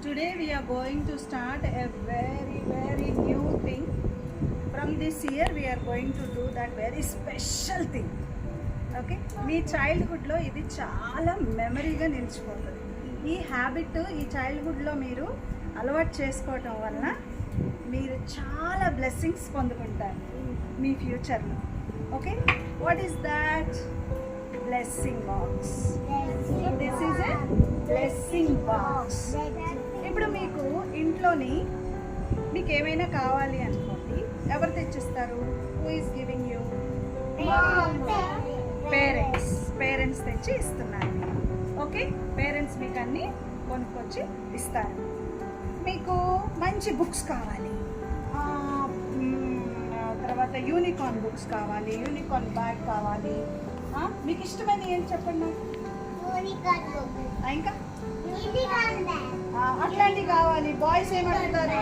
Today we are going to start a very new thing. From this year we are going to do that very special thing. Okay, మీ చైల్డ్హుడ్లో ఇది చాలా మెమరీగా నిలిచిపోతుంది. ఈ habit ఈ చైల్డ్హుడ్లో మీరు అలవాటు చేసుకోవటం వలన మీరు చాలా బ్లెస్సింగ్స్ పొందుకుంటారు మీ ఫ్యూచర్లో. Okay, what is that? Blessing box. This is a blessing box. ఇప్పుడు మీకు ఇంట్లోని మీకు ఏమైనా కావాలి అనుకోండి, ఎవరు తెచ్చిస్తారు? Who is giving you? Parents తెచ్చి ఇస్తున్నారు. ఓకే, పేరెంట్స్ మీకు అన్ని కొనుక్కొచ్చి ఇస్తారు. మీకు మంచి బుక్స్ కావాలి, తర్వాత యూనికార్న్ బుక్స్ కావాలి, యూనికార్న్ బ్యాగ్ కావాలి. మీకు ఇష్టమైన ఏంటి చెప్పండి? ఇంకా అట్లాంటివి కావాలి. బాయ్స్ ఏమడుగుతారు?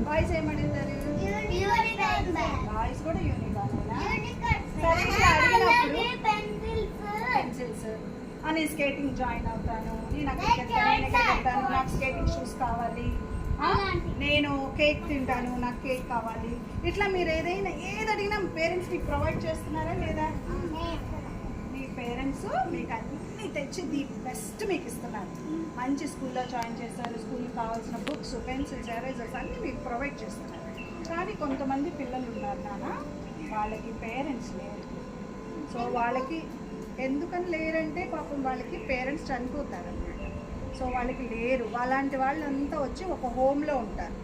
బాయ్స్ కూడా యూనికార్న్. పెన్సిల్స్ అని స్కేటింగ్ జాయిన్ అవుతాను, నాకు స్కేటింగ్ షూస్ కావాలి, నేను కేక్ తింటాను, నాకు కేక్ కావాలి. ఇట్లా మీరు ఏది అడిగినా పేరెంట్స్ మీకు ప్రొవైడ్ చేస్తున్నారా లేదా? మీ పేరెంట్స్ మీకు అన్నీ తెచ్చి ది బెస్ట్ మీకు ఇస్తున్నారు. మంచి స్కూల్లో జాయిన్ చేస్తారు, స్కూల్కి కావాల్సిన బుక్స్, పెన్సిల్స్, ఎరేజర్స్ అన్నీ మీకు ప్రొవైడ్ చేస్తున్నారు. కానీ కొంతమంది పిల్లలు ఉన్నారు నాన్న, వాళ్ళకి పేరెంట్స్ లేరు. సో వాళ్ళకి ఎందుకని లేరంటే పాపం వాళ్ళకి పేరెంట్స్ చనిపోతారు అన్నమాట. సో వాళ్ళకి లేరు. అలాంటి వాళ్ళంతా వచ్చి ఒక హోమ్లో ఉంటారు.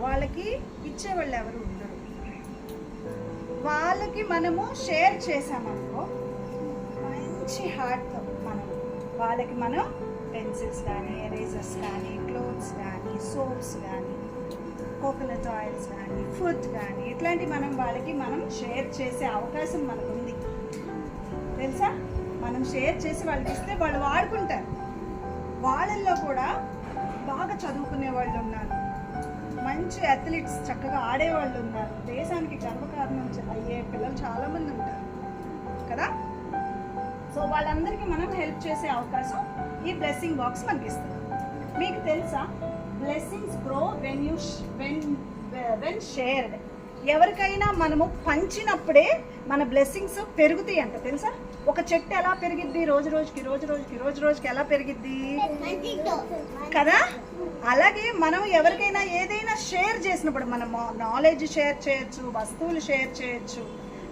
వాళ్ళకి ఇచ్చేవాళ్ళు ఎవరు ఉండరు. వాళ్ళకి మనము షేర్ చేసామనుకో, మంచి హార్ట్తో మనం పెన్సిల్స్ కానీ, ఎరేజర్స్ కానీ, క్లోత్స్ కానీ, సోప్స్ కానీ, కోకోనట్ ఆయిల్స్ కానీ, ఫుడ్ కానీ, ఇట్లాంటి వాళ్ళకి షేర్ చేసే అవకాశం మనకు ఉంది తెలుసా. మనం షేర్ చేసి వాళ్ళకి ఇస్తే వాళ్ళు వాడుకుంటారు. వాళ్ళల్లో కూడా బాగా చదువుకునే వాళ్ళు ఉన్నారు, మంచి అథ్లెట్స్, చక్కగా ఆడేవాళ్ళు ఉన్నారు, దేశానికి గర్వకారణం అయ్యే పిల్లలు చాలామంది ఉంటారు కదా. సో వాళ్ళందరికీ మనం హెల్ప్ చేసే అవకాశం ఈ బ్లెస్సింగ్ బాక్స్ మనకి ఇస్తుంది. మీకు తెలుసా, బ్లెస్సింగ్స్ గ్రో వెన్ షేర్డ్. ఎవరికైనా మనము పంచినప్పుడే మన బ్లెస్సింగ్స్ పెరుగుతాయి అంట తెలుసా. ఒక చెట్టు ఎలా పెరిగిద్ది? రోజు రోజుకి ఎలా పెరిగిద్ది కదా. అలాగే మనం ఎవరికైనా ఏదైనా షేర్ చేసినప్పుడు, మనం నాలెడ్జ్ షేర్ చేయొచ్చు, వస్తువులు షేర్ చేయొచ్చు,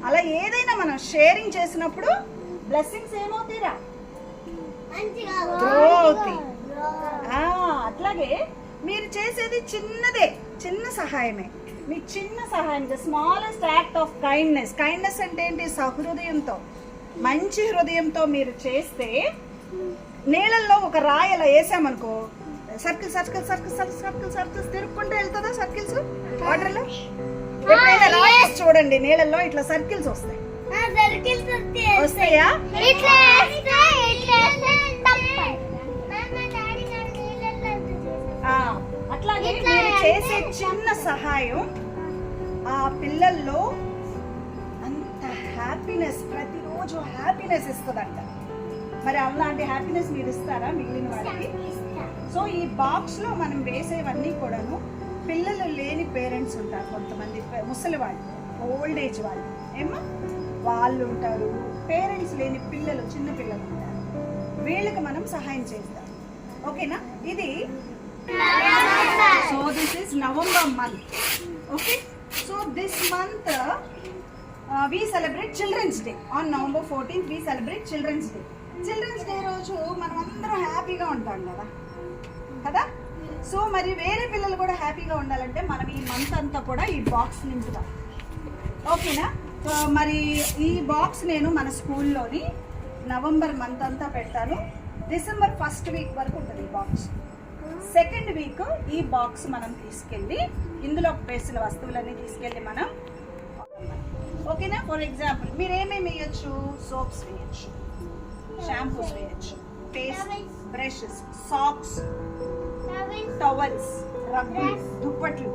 అలా ఏదైనా మనం షేరింగ్ చేసినప్పుడు బ్లెస్సింగ్స్ ఏమవుతాయిరా? గ్రో అవుతాయి. అట్లాగే మీరు చేసేది చిన్న సహాయమే. మీ చిన్న సహాయం, the smallest act of kindness. Kindness అంటే ఏంటి? సహృదయంతో, మంచి హృదయంతో మీరు చేస్తే, నీళ్ళల్లో ఒక రాయి అలా వేసామనుకో, సర్కిల్స్ తిరుక్కుంటూ వెళ్తుందా? సర్కిల్స్ వాటర్లో ఎప్పుడైనా రాయి చూడండి, నీళ్ళల్లో ఇట్లా సర్కిల్స్ వస్తాయా? అట్లాగే మీరు చేసే చిన్న సహాయం ఆ పిల్లల్లో అంత హ్యాపీనెస్, ప్రతిరోజు హ్యాపీనెస్ ఇస్తుందంట. మరి అలాంటి హ్యాపీనెస్ మీరు ఇస్తారా మిగిలిన వాళ్ళకి? సో ఈ బాక్స్ లో మనం వేసేవన్నీ కూడాను, పిల్లలు లేని పేరెంట్స్ ఉంటారు, కొంతమంది ముసలి వాళ్ళు, ఓల్డ్ ఏజ్ వాళ్ళు వాళ్ళు ఉంటారు, పేరెంట్స్ లేని పిల్లలు, చిన్న పిల్లలు ఉంటారు. వీళ్ళకి మనం సహాయం చేస్తాం. ఓకేనా? ఇది so this is November month. Okay, so this month we celebrate Children's Day. On November 14th we celebrate Children's Day. Children's Day రోజు మనం అందరం హ్యాపీగా ఉంటాం కదా. సో మరి వేరే పిల్లలు కూడా హ్యాపీగా ఉండాలంటే మనం ఈ మంత్ అంతా కూడా ఈ బాక్స్ నింపుతాం. ఓకేనా? మరి ఈ బాక్స్ నేను మన స్కూల్లోని నవంబర్ మంత్ అంతా పెడతాను. డిసెంబర్ 1st వీక్ వరకు ఉంటుంది ఈ బాక్స్. 2nd వీక్ ఈ బాక్స్ మనం తీసుకెళ్ళి ఇందులో వేసిన వస్తువులన్నీ తీసుకెళ్ళి మనం, ఓకేనా? ఫర్ ఎగ్జాంపుల్ మీరు ఏమేమి వేయచ్చు? సోప్స్ వేయచ్చు, షాంపూస్ వేయచ్చు, paste, brushes, socks, towels, rubber, దుప్పట్లు,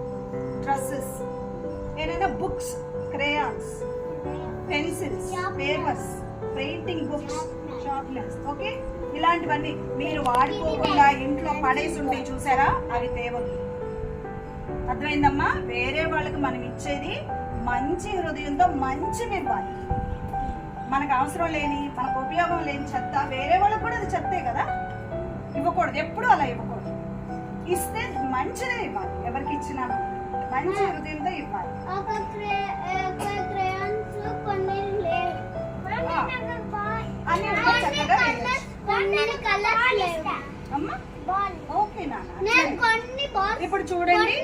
డ్రెస్సెస్, ఏదైనా books, crayons, pencils, papers, painting books, sharpeners. Okay, ఇలాంటివన్నీ మీరు వాడుకోకుండా ఇంట్లో పడేసి ఉంటే చూసారా, అవి తేవద్దు. అర్థమైందమ్మా? వేరే వాళ్ళకి మనం ఇచ్చేది మంచి హృదయంతో మంచివి ఇవ్వాలి. మనకు అవసరం లేని, మనకు ఉపయోగం లేని చెత్త వేరే వాళ్ళకి కూడా అది చెత్తే కదా, ఇవ్వకూడదు. ఎప్పుడు అలా ఇవ్వకూడదు. ఇస్తే మంచిదే ఇవ్వాలి. ఎవరికి ఇచ్చినా మంచి హృదయంతో ఇవ్వాలి. అన్ని చక్కగా ఓకే నాన్న. ఇప్పుడు చూడండి,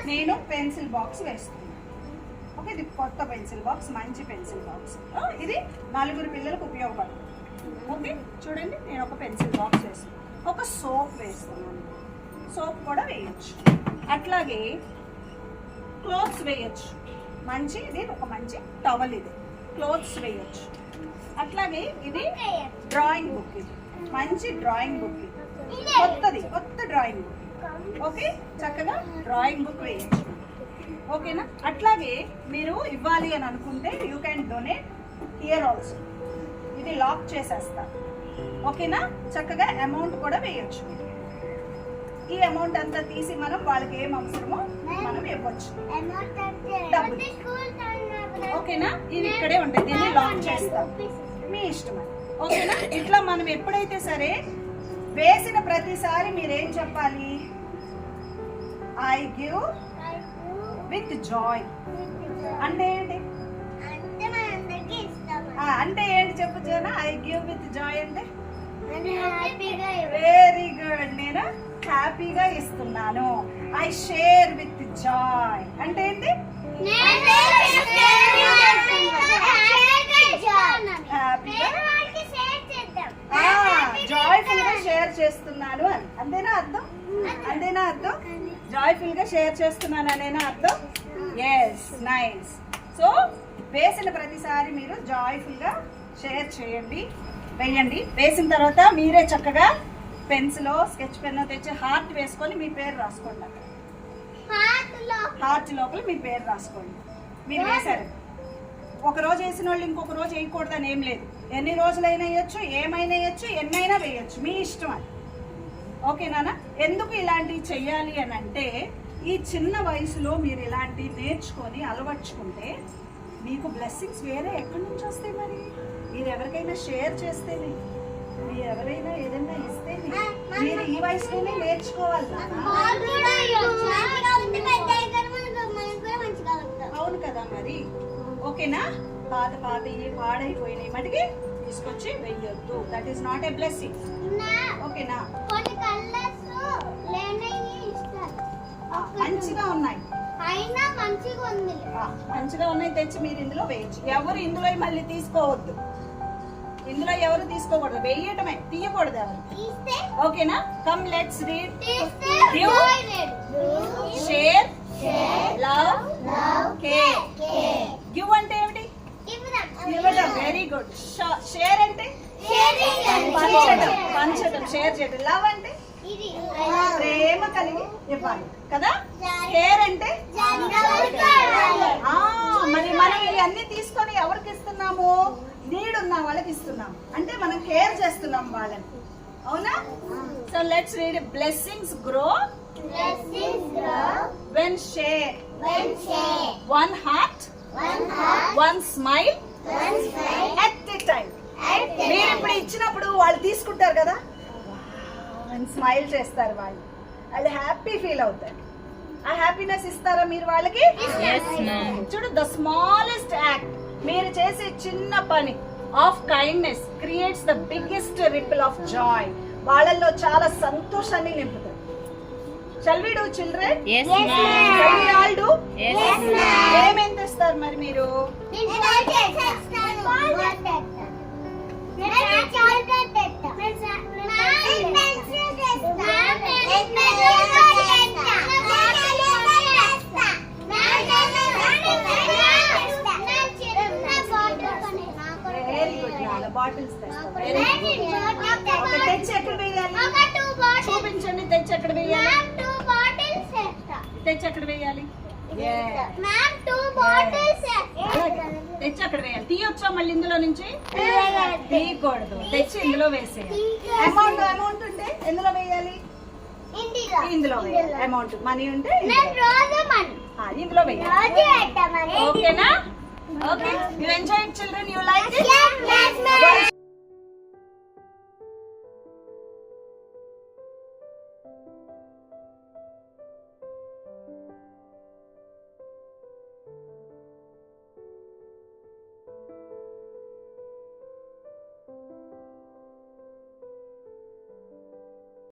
నేను పెన్సిల్ బాక్స్ వేస్తున్నాను. ఓకే, ఇది కొత్త పెన్సిల్ బాక్స్, మంచి పెన్సిల్ బాక్స్. ఇది 4 పిల్లలకు ఉపయోగపడుతుంది. ఓకే, చూడండి, నేను ఒక పెన్సిల్ బాక్స్ వేస్తున్నాను. ఒక సోప్ వేస్తున్నాను. సోప్ కూడా వేయచ్చు. అట్లాగే క్లోత్స్ వేయచ్చు. మంచి, ఇది ఒక మంచి టవల్, ఇది క్లోత్స్ వేయచ్చు. అట్లాగే ఇది డ్రాయింగ్ బుక్, ఇది మంచి డ్రాయింగ్ బుక్, ఇది కొత్త డ్రాయింగ్ బుక్. ఓకే, చక్కగా డ్రాయింగ్ బుక్ వేయచ్చు. ఓకేనా? అట్లాగే మీరు ఇవ్వాలి అని అనుకుంటే you can donate here also. ఇది లాక్ చేసేస్తా. ఓకేనా? చక్కగా అమౌంట్ కూడా వేయచ్చు. ఈ అమౌంట్ అంతా తీసి మనం వాళ్ళకి ఏం అవసరమో మనం ఇవ్వచ్చు. ఓకేనా? ఇది ఇక్కడే ఉంటాయి, దీన్ని లాక్ చేస్తాం, మీ ఇష్టం. ఓకేనా? ఇట్లా మనం ఎప్పుడైతే సరే వేసిన ప్రతిసారి మీరేం చెప్పాలి? I give with Joy. అంటే ఏంటి? అంటే ఏంటి చెప్పు జనా? ఐ గివ్ విత్ జాయ్ అంటే వెరీ గుడ్, నేను హ్యాపీగా ఇస్తున్నాను. ఐ షేర్ విత్ జాయ్ అంటే ఏంటి? జాయ్ఫుల్ గా షేర్ చేస్తున్నాను అని. అంతేనా అర్థం? అంతేనా అర్థం? జాయ్ఫుల్ గా షేర్ చేస్తున్నాను అనేనా అర్థం? Yes, nice. సో వేసిన ప్రతిసారి మీరు జాయ్ఫుల్ గా షేర్ చేయండి, వేయండి. వేసిన తర్వాత మీరే చక్కగా పెన్సిల్, స్కెచ్ పెన్ తెచ్చి హార్ట్ వేసుకొని మీ పేరు రాసుకోండి. హార్ట్ లోపల మీ పేరు రాసుకోండి. మీరు వేశారు, ఒక రోజు వేసిన వాళ్ళు ఇంకొక రోజు వేయకూడదని ఏం లేదు. ఎన్ని రోజులైనా వేయచ్చు, ఏమైనా వేయచ్చు, ఎన్నైనా వేయచ్చు, మీ ఇష్టం అది. ఓకేనా? ఎందుకు ఇలాంటివి చెయ్యాలి అని అంటే, ఈ చిన్న వయసులో మీరు ఇలాంటివి నేర్చుకొని అలవర్చుకుంటే మీకు బ్లెస్సింగ్స్ వేరే ఎక్కడి నుంచి వస్తాయి. మరి మీరు ఎవరికైనా షేర్ చేస్తేనే, మీరు ఎవరైనా ఏదైనా ఇస్తేనే మీరు ఈ వయసులోనే నేర్చుకోవాలి. అవును కదా మరి. ఓకేనా? పాతవి పాడైపోయినాయి మటుకి తీసుకొచ్చి వెయ్యొద్దు. That is not a blessing. ఓకేనా? మంచిగా ఉన్నాయి, మంచిగా ఉన్నాయి, తెచ్చి మీరు ఇందులో వేయచ్చు. ఎవరు ఇందులో మళ్ళీ తీసుకోవద్దు. ఇందులో ఎవరు తీసుకోకూడదు, వేయటమే, తీయకూడదు ఎవరు. ఓకేనా? Come let's read. Share, love, care. Give అంటే ఏమిటి? ఇవ్వడం. Very good. షేర్ అంటే పంచడం, షేర్ చేయడం. లవ్ అంటే ప్రేమ కలిగి ఇవ్వాలి కదా. కేర్ అంటే మరి మనం ఇవన్నీ తీసుకొని ఎవరికి ఇస్తున్నాము? నీడ్ ఉన్న వాళ్ళకి ఇస్తున్నాము. అంటే మనం కేర్ చేస్తున్నాం వాళ్ళని. అవునా? So let's read. Blessings grow when shared, one heart, one smile at a time. మీరు ఇప్పుడు ఇచ్చినప్పుడు వాళ్ళు తీసుకుంటారు కదా, స్మైల్ చేస్తారు, వాళ్ళు హ్యాపీ ఫీల్ అవుతారు. ఆ హ్యాపీనెస్ ఇస్తారా మీరు వాళ్ళకి? చూడు, ద స్మాలెస్ట్ యాక్ట్, మీరు చేసే చిన్న పని of kindness creates the biggest ripple of Joy. వాళ్ళల్లో చాలా సంతోషాన్ని నింపుతారు. Shall we do, children? Yes, ma'am. Shall we all do? Yes, ma'am. ఏమేం తెస్తారు మరి మీరు? బాటిల్స్ తెచ్చి ఎక్కడ వేయాలి? చూపించండి. తెచ్చి ఎక్కడ వేయాలి? తెచ్చి ఎక్కడ వేయాలి? తెచ్చి అక్కడ వేయాలి. తీయొచ్చా మళ్ళీ ఇందులో నుంచి? తీయకూడదు, తెచ్చి ఇందులో వేసేయాలి. అమౌంట్ ఉంటే ఎందులో వేయాలి? ఇందులో వేయాలి. అమౌంట్ మనీ ఉంటే ఇందులో వేయాలి. ఓకేనా? Okay, you enjoy it children, you like it?